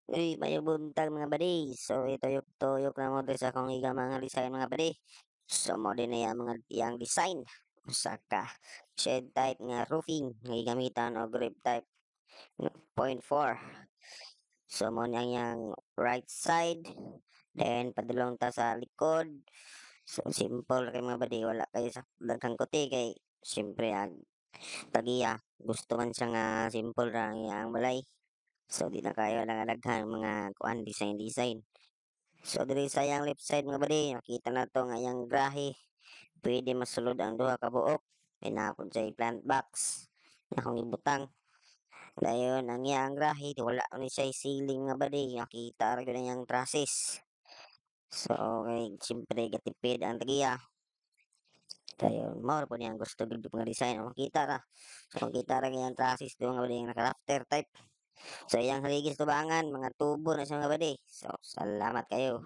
Uy, mayong buntag mga buddy. So ituyok-tuyok na mo diri sa akong igang mga design mga buddy. So mo din na yang mga iyang design. Usa ka shed type nga roofing nga gigamitan og grip type nga point 4. So mo na yang right side, then padulong ta sa likod. So simple ra kay mga buddy, wala kay sa daghang kuti kay siyempre ang tagiya gusto man siya nga simple ra ang iyang balay. So di na kayo lang daghan mga kuan design-design. So diri sa yang left side mga buddy, nakita na to nga yang grahe. Pwede masulod ang duha ka buok. Pinapod sa plant box. Na akong ibutang. Dayon ang iyang grahe di wala ni siya ceiling nga buddy. Nakita ra gyud ang iyang trusses. So kay siyempre gatipid ang tagiya. Dayon mao ra po niyang gusto gid nga design. Makita ra. So makita ra nga trusses do nga buddy nga naka-rafter type. So iyang haligis tubangan mga tubo na siya mga buddy. So salamat kayo.